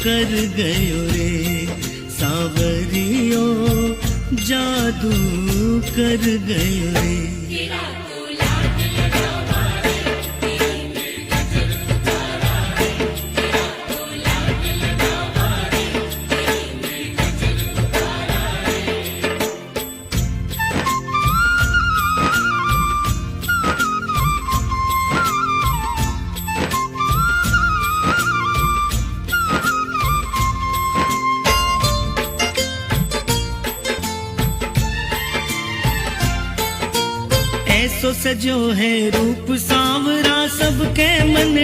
कर गयो रे सावरियो जादू कर गयो रे। ऐसो सजो है रूप सांवरा सबके मन